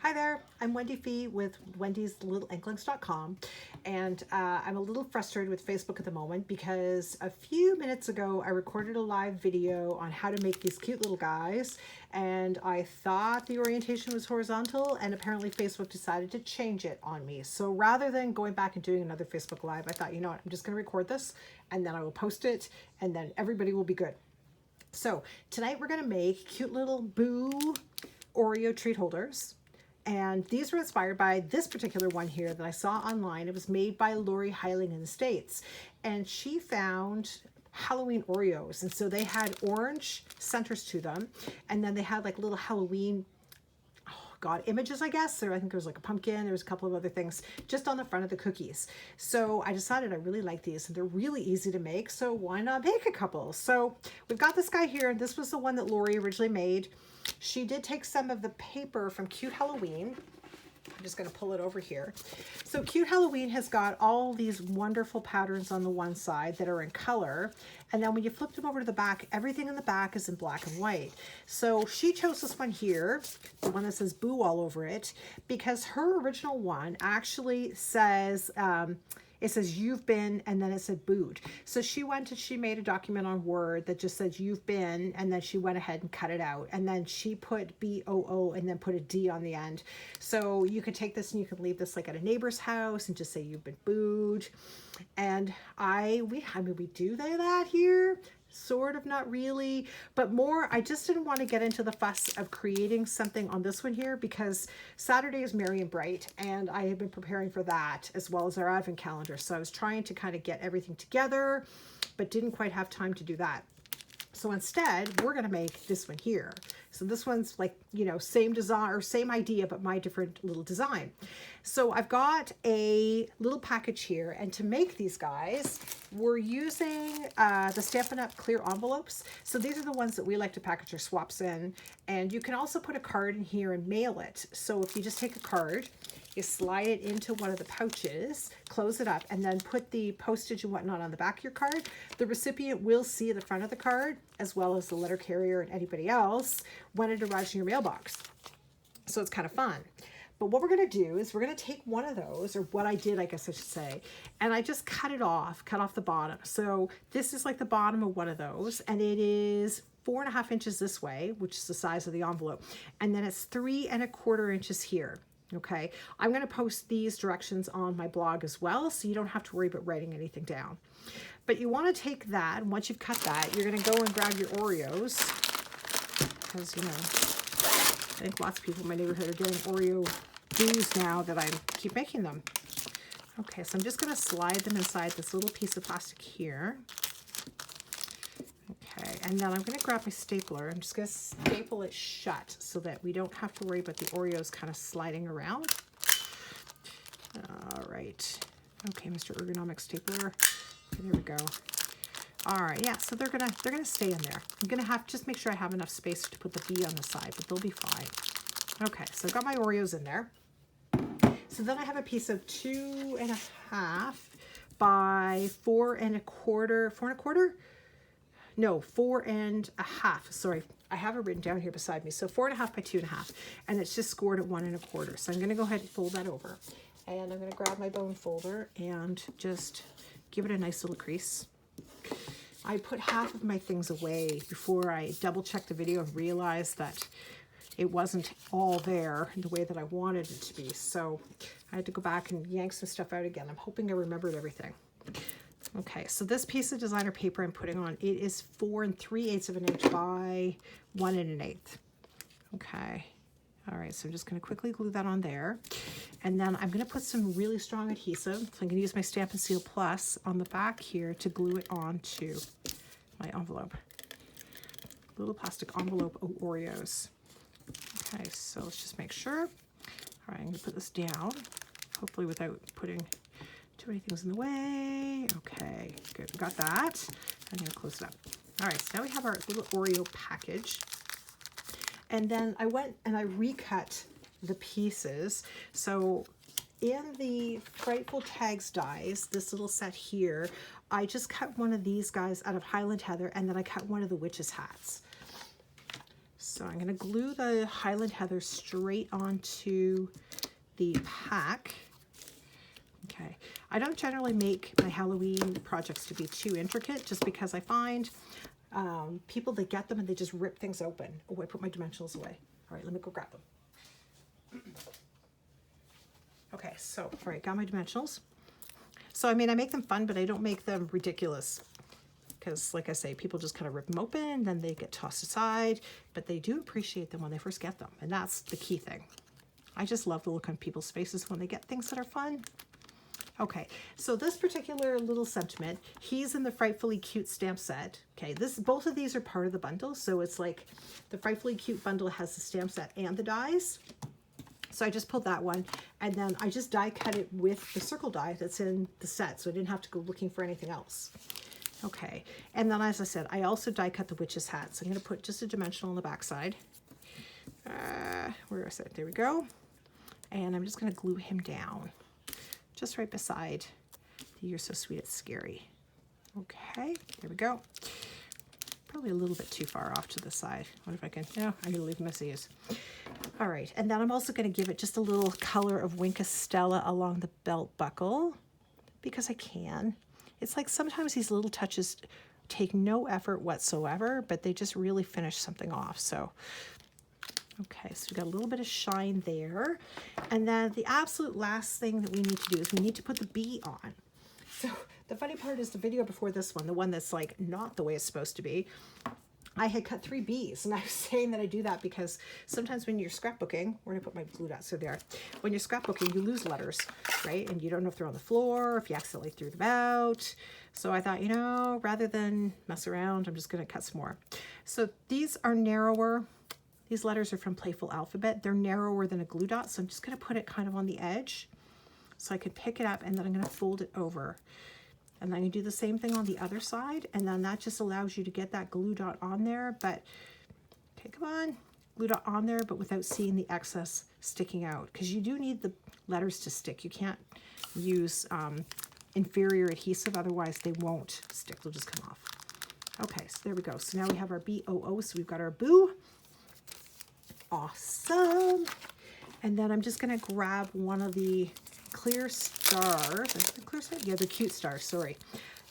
Hi there, I'm Wendy Fee with wendyslittleanklings.com, and I'm a little frustrated with Facebook at the moment because a few minutes ago I recorded a live video on how to make these cute little guys, and I thought the orientation was horizontal, and apparently Facebook decided to change it on me. So rather than going back and doing another Facebook Live, I thought, you know what, I'm just going to record this and then I will post it and then everybody will be good. So tonight we're going to make cute little Boo Oreo treat holders. And these were inspired by this particular one here that I saw online. It was made by Heiling in the States. And she found Halloween Oreos. And so they had orange centers to them. And then they had like little Halloween, images, I guess. I think there was like a pumpkin. There was a couple of other things just on the front of the cookies. So I decided I really like these and they're really easy to make. So why not make a couple? So we've got this guy here. This was the one that Lori originally made. She did take some of the paper from Cute Halloween. I'm just going to pull it over here. So Cute Halloween has got all these wonderful patterns on the one side that are in color. And then when you flip them over to the back, everything in the back is in black and white. So she chose this one here, the one that says Boo all over it, because her original one actually says, it says you've been, and then it said booed. So she went and she made a document on Word that just says you've been, and then she went ahead and cut it out. And then she put B-O-O and then put a D on the end. So you could take this and you could leave this like at a neighbor's house and just say you've been booed. And we do that here. Sort of, not really, but more, I just didn't want to get into the fuss of creating something on this one here because Saturday is Merry and Bright and I have been preparing for that as well as our advent calendar. So I was trying to kind of get everything together, but didn't quite have time to do that. So instead, we're going to make this one here. So this one's like, you know, same design or same idea, but my different little design. So I've got a little package here. And to make these guys, we're using the Stampin' Up! Clear envelopes. So these are the ones that we like to package our swaps in. And you can also put a card in here and mail it. So if you just take a card, you slide it into one of the pouches, close it up, and then put the postage and whatnot on the back of your card. The recipient will see the front of the card, as well as the letter carrier and anybody else, when it arrives in your mailbox. So it's kind of fun. But what we're going to do is we're going to take one of those, or what I did, I guess I should say, and I just cut off the bottom. So this is like the bottom of one of those, and it is 4.5 inches this way, which is the size of the envelope. And then it's 3¼ inches here. Okay, I'm going to post these directions on my blog as well, so you don't have to worry about writing anything down. But you want to take that, and once you've cut that, you're going to go and grab your Oreos, because, you know, I think lots of people in my neighborhood are getting Oreo Boos now that I keep making them. Okay, so I'm just going to slide them inside this little piece of plastic here. Okay, and then I'm going to grab my stapler. I'm just going to staple it shut so that we don't have to worry about the Oreos kind of sliding around. All right. Okay, Mr. Ergonomic Stapler. Okay, there we go. All right, yeah, so they're gonna stay in there. I'm gonna have just make sure I have enough space to put the B on the side, but they'll be fine. Okay, so I've got my Oreos in there. So then I have a piece of 2.5 by 4.25. No, 4.5. Sorry, I have it written down here beside me. So 4.5 by 2.5, and it's just scored at 1.25. So I'm going to go ahead and fold that over, and I'm going to grab my bone folder and just give it a nice little crease. I put half of my things away before I double checked the video and realized that it wasn't all there the way that I wanted it to be. So I had to go back and yank some stuff out again. I'm hoping I remembered everything. Okay, so this piece of designer paper I'm putting on, it is 4 3/8 of an inch by 1 1/8. Okay, all right, so I'm just going to quickly glue that on there. And then I'm going to put some really strong adhesive. So I'm going to use my Stampin' Seal Plus on the back here to glue it onto my envelope. Little plastic envelope of Oreos. Okay, so let's just make sure. All right, I'm going to put this down, hopefully without putting too many things in the way. Okay, good. We got that. I'm going to close it up. All right, so now we have our little Oreo package. And then I went and I recut the pieces. So in the Frightful Tags dies, this little set here, I just cut one of these guys out of Highland Heather, and then I cut one of the witch's hats. So I'm going to glue the Highland Heather straight onto the pack. Okay, I don't generally make my Halloween projects to be too intricate just because I find people that get them and they just rip things open. Oh, I put my dimensionals away. All right, let me go grab them. Okay, so, all right, got my dimensionals. So, I mean, I make them fun, but I don't make them ridiculous. Because, like I say, people just kind of rip them open, then they get tossed aside, but they do appreciate them when they first get them, and that's the key thing. I just love the look on people's faces when they get things that are fun. Okay, so this particular little sentiment, he's in the Frightfully Cute stamp set. Okay, both of these are part of the bundle, so it's like the Frightfully Cute bundle has the stamp set and the dies. So I just pulled that one, and then I just die cut it with the circle die that's in the set, so I didn't have to go looking for anything else. Okay, and then as I said, I also die cut the witch's hat. So I'm going to put just a dimensional on the back side. Where is it? There we go. And I'm just going to glue him down just right beside the You're So Sweet It's Scary. Okay, there we go. Probably a little bit too far off to the side. What if I can? No, I'm going to leave him as he is. All right, and then I'm also going to give it just a little color of Wink Stella along the belt buckle because I can. It's like sometimes these little touches take no effort whatsoever, but they just really finish something off. So, okay, so we got a little bit of shine there. And then the absolute last thing that we need to do is we need to put the bee on. So the funny part is the video before this one, the one that's like not the way it's supposed to be, I had cut 3 bees, and I was saying that I do that because sometimes when you're scrapbooking, where did I put my glue dots? So there. When you're scrapbooking, you lose letters, right? And you don't know if they're on the floor, or if you accidentally threw them out. So I thought, you know, rather than mess around, I'm just going to cut some more. So these are narrower. These letters are from Playful Alphabet. They're narrower than a glue dot, so I'm just going to put it kind of on the edge so I could pick it up, and then I'm going to fold it over. And then you do the same thing on the other side, and then that just allows you to get that glue dot on there, but, okay, come on, glue dot on there, but without seeing the excess sticking out, because you do need the letters to stick. You can't use inferior adhesive, otherwise they won't stick, they'll just come off. Okay, so there we go. So now we have our BOO, so we've got our boo. Awesome. And then I'm just gonna grab one of the clear stars. Is it the clear star? Yeah, the cute stars, sorry.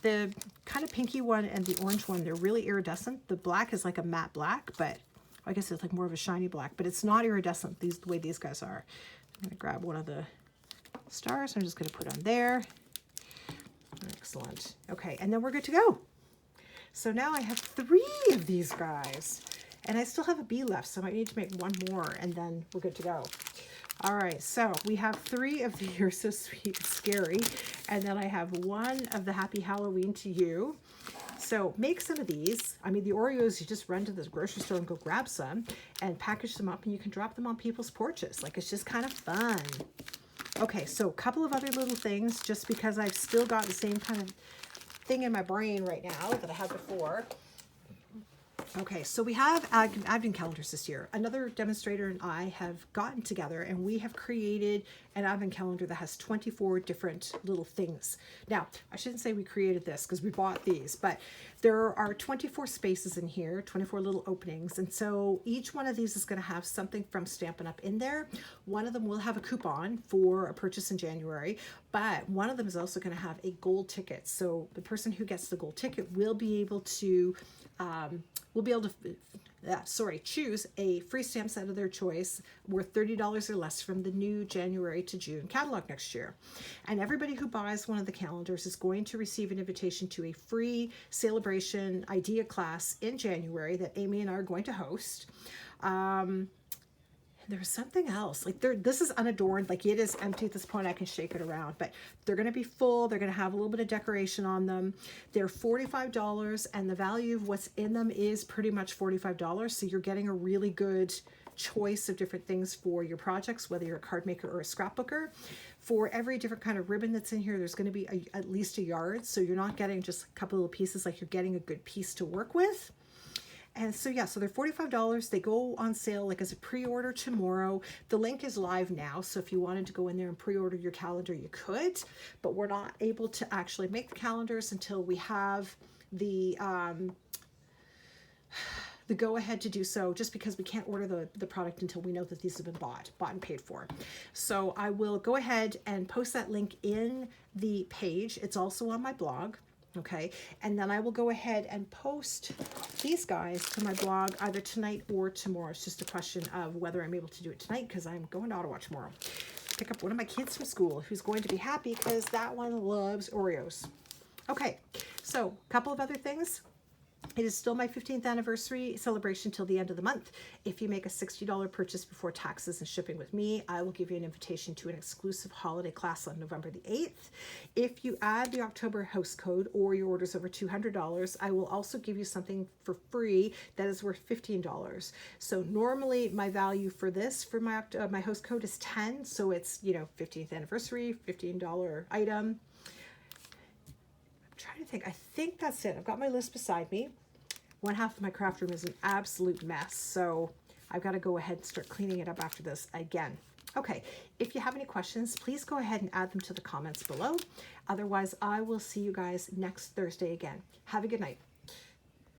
The kind of pinky one and the orange one, they're really iridescent. The black is like a matte black, but I guess it's like more of a shiny black, but it's not iridescent the way these guys are. I'm gonna grab one of the stars. I'm just gonna put on there. Excellent. Okay, and then we're good to go. So now I have 3 of these guys, and I still have a bee left, so I might need to make one more, and then we're good to go. All right, so we have 3 of the You're So Sweet It's Scary, and then I have 1 of the Happy Halloween to You. So make some of these. I mean, the Oreos, you just run to the grocery store and go grab some and package them up, and you can drop them on people's porches. Like, it's just kind of fun. Okay, so a couple of other little things, just because I've still got the same kind of thing in my brain right now that I had before. Okay, so we have advent calendars this year. Another demonstrator and I have gotten together, and we have created an advent calendar that has 24 different little things. Now, I shouldn't say we created this because we bought these, but there are 24 spaces in here, 24 little openings, and so each one of these is going to have something from Stampin' Up in there. One of them will have a coupon for a purchase in January, but one of them is also going to have a gold ticket. So the person who gets the gold ticket will be able to choose a free stamp set of their choice worth $30 or less from the new January to June catalog next year. And everybody who buys one of the calendars is going to receive an invitation to a free celebration idea class in January that Amy and I are going to host. There was something else, like this is unadorned, like it is empty at this point. I can shake it around, but they're going to be full. They're going to have a little bit of decoration on them. They're $45, and the value of what's in them is pretty much $45. So you're getting a really good choice of different things for your projects, whether you're a card maker or a scrapbooker. For every different kind of ribbon that's in here, there's going to be at least a yard. So you're not getting just a couple little pieces, like you're getting a good piece to work with. And so, yeah, so they're $45. They go on sale like as a pre-order tomorrow. The link is live now, so if you wanted to go in there and pre-order your calendar, you could. But we're not able to actually make the calendars until we have the the go ahead to do so, just because we can't order the product until we know that these have been bought and paid for. So I will go ahead and post that link in the page. It's also on my blog. Okay, and then I will go ahead and post these guys to my blog either tonight or tomorrow. It's just a question of whether I'm able to do it tonight, because I'm going to Ottawa tomorrow. Pick up one of my kids from school who's going to be happy because that one loves Oreos. Okay, so a couple of other things. It is still my 15th anniversary celebration till the end of the month. If you make a $60 purchase before taxes and shipping with me, I will give you an invitation to an exclusive holiday class on November the 8th. If you add the October house code or your orders over $200, I will also give you something for free that is worth $15. So normally my value for this, for my host code is 10. So it's, 15th anniversary, $15 item. Trying to think. I think that's it. I've got my list beside me. One half of my craft room is an absolute mess, so I've got to go ahead and start cleaning it up after this again. Okay, if you have any questions, please go ahead and add them to the comments below. Otherwise, I will see you guys next Thursday again. Have a good night.